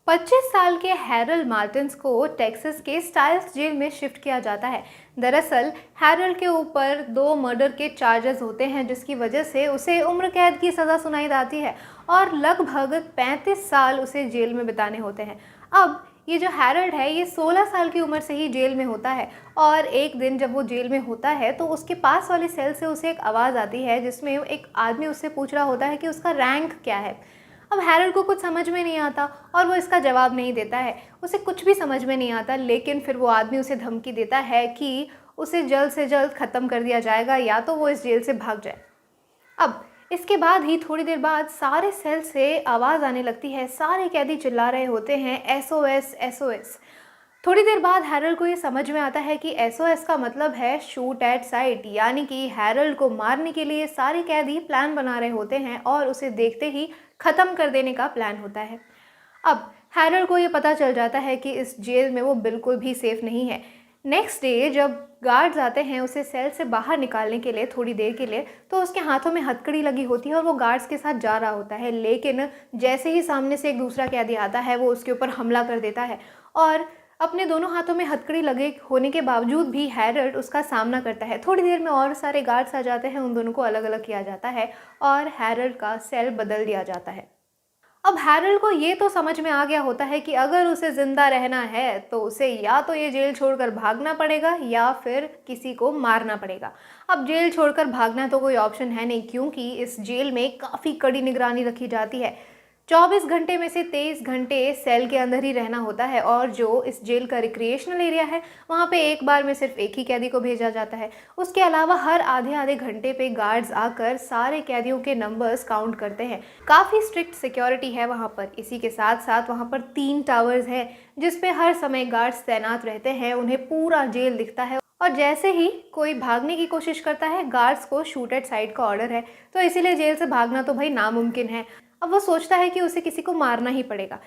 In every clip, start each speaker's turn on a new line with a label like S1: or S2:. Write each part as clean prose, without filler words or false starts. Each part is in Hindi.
S1: 25 साल के हैरल्ड मार्टिन्स को टेक्सास के स्टाइल्स जेल में शिफ्ट किया जाता है। दरअसल हैरल्ड के ऊपर 2 मर्डर के चार्जेस होते हैं, जिसकी वजह से उसे उम्र कैद की सज़ा सुनाई जाती है और लगभग 35 साल उसे जेल में बिताने होते हैं। अब ये जो हैरल्ड है, ये 16 साल की उम्र से ही जेल में होता है और एक दिन जब वो जेल में होता है तो उसके पास वाली सेल से उसे एक आवाज़ आती है, जिसमें एक आदमी उससे पूछ रहा होता है कि उसका रैंक क्या है। अब हैरल्ड को कुछ समझ में नहीं आता और वो इसका जवाब नहीं देता है। उसे कुछ भी समझ में नहीं आता, लेकिन फिर वो आदमी उसे धमकी देता है कि उसे जल्द से जल्द ख़त्म कर दिया जाएगा या तो वो इस जेल से भाग जाए। अब इसके बाद ही थोड़ी देर बाद सारे सेल से आवाज़ आने लगती है। सारे कैदी चिल्ला रहे होते हैं SOS SOS। थोड़ी देर बाद हैरल्ड को ये समझ में आता है कि SOS का मतलब है शूट एट साइट, यानी कि हैरल्ड को मारने के लिए सारे कैदी प्लान बना रहे होते हैं और उसे देखते ही ख़त्म कर देने का प्लान होता है। अब हैरल्ड को ये पता चल जाता है कि इस जेल में वो बिल्कुल भी सेफ़ नहीं है। नेक्स्ट डे जब गार्ड्स आते हैं उसे सेल से बाहर निकालने के लिए थोड़ी देर के लिए, तो उसके हाथों में हथकड़ी लगी होती है और वो गार्ड्स के साथ जा रहा होता है, लेकिन जैसे ही सामने से एक दूसरा कैदी आता है वो उसके ऊपर हमला कर देता है और अपने दोनों हाथों में हथकड़ी लगे होने के बावजूद भी हैरल्ड उसका सामना करता है। थोड़ी देर में और सारे गार्ड्स आ जाते हैं, उन दोनों को अलग अलग किया जाता है और हैरल्ड का सेल बदल दिया जाता है। अब हैरल्ड को ये तो समझ में आ गया होता है कि अगर उसे ज़िंदा रहना है तो उसे या तो ये जेल छोड़कर भागना पड़ेगा या फिर किसी को मारना पड़ेगा। अब जेल छोड़कर भागना तो कोई ऑप्शन है नहीं, क्योंकि इस जेल में काफ़ी कड़ी निगरानी रखी जाती है। 24 घंटे में से 23 घंटे सेल के अंदर ही रहना होता है और जो इस जेल का रिक्रिएशनल एरिया है वहाँ पे एक बार में सिर्फ एक ही कैदी को भेजा जाता है। उसके अलावा हर आधे आधे घंटे पे गार्ड्स आकर सारे कैदियों के नंबर्स काउंट करते हैं। काफ़ी स्ट्रिक्ट सिक्योरिटी है वहाँ पर। इसी के साथ साथ वहाँ पर 3 टावर्स हैं जिस पे हर समय गार्ड्स तैनात रहते हैं। उन्हें पूरा जेल दिखता है और जैसे ही कोई भागने की कोशिश करता है गार्ड्स को शूट एट साइट का ऑर्डर है, तो इसीलिए जेल से भागना तो भाई नामुमकिन है। अब वो सोचता है कि उसे किसी को मारना ही पड़ेगा।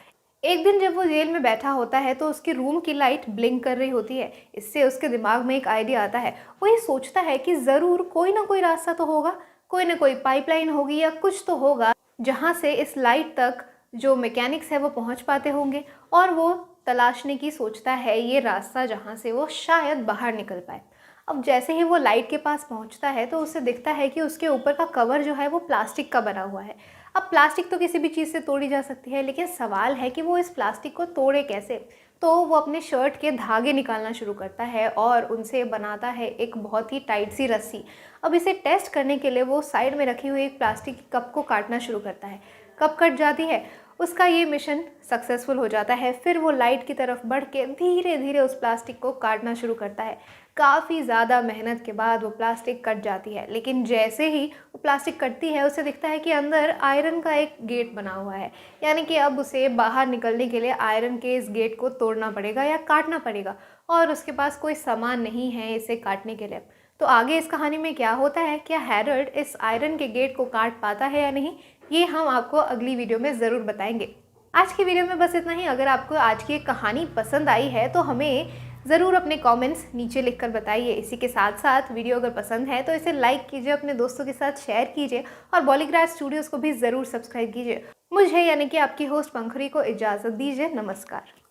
S1: एक दिन जब वो जेल में बैठा होता है तो उसके रूम की लाइट ब्लिंक कर रही होती है। इससे उसके दिमाग में एक आइडिया आता है। वो ये सोचता है कि ज़रूर कोई ना कोई रास्ता तो होगा, कोई ना कोई पाइपलाइन होगी या कुछ तो होगा जहाँ से इस लाइट तक जो मैकेनिक्स है वो पहुँच पाते होंगे, और वो तलाशने की सोचता है ये रास्ता जहाँ से वो शायद बाहर निकल पाए। अब जैसे ही वो लाइट के पास पहुँचता है तो उसे दिखता है कि उसके ऊपर का कवर जो है वो प्लास्टिक का बना हुआ है। अब प्लास्टिक तो किसी भी चीज़ से तोड़ी जा सकती है, लेकिन सवाल है कि वो इस प्लास्टिक को तोड़े कैसे। तो वो अपने शर्ट के धागे निकालना शुरू करता है और उनसे बनाता है एक बहुत ही टाइट सी रस्सी। अब इसे टेस्ट करने के लिए वो साइड में रखी हुई एक प्लास्टिक की कप को काटना शुरू करता है। कप कट जाती है। उसका ये मिशन सक्सेसफुल हो जाता है। फिर वो लाइट की तरफ बढ़ के धीरे धीरे उस प्लास्टिक को काटना शुरू करता है। काफ़ी ज़्यादा मेहनत के बाद वो प्लास्टिक कट जाती है, लेकिन जैसे ही वो प्लास्टिक कटती है उसे दिखता है कि अंदर आयरन का एक गेट बना हुआ है, यानी कि अब उसे बाहर निकलने के लिए आयरन के इस गेट को तोड़ना पड़ेगा या काटना पड़ेगा, और उसके पास कोई सामान नहीं है इसे काटने के लिए। तो आगे इस कहानी में क्या होता है, क्या हैरल्ड इस आयरन के गेट को काट पाता है या नहीं, ये हम आपको अगली वीडियो में ज़रूर बताएंगे। आज की वीडियो में बस इतना ही। अगर आपको आज की कहानी पसंद आई है तो हमें ज़रूर अपने कमेंट्स नीचे लिखकर बताइए। इसी के साथ साथ वीडियो अगर पसंद है तो इसे लाइक कीजिए, अपने दोस्तों के साथ शेयर कीजिए और बॉलीग्राज स्टूडियोज़ को भी ज़रूर सब्सक्राइब कीजिए। मुझे यानी कि आपकी होस्ट पंखुड़ी को इजाज़त दीजिए। नमस्कार।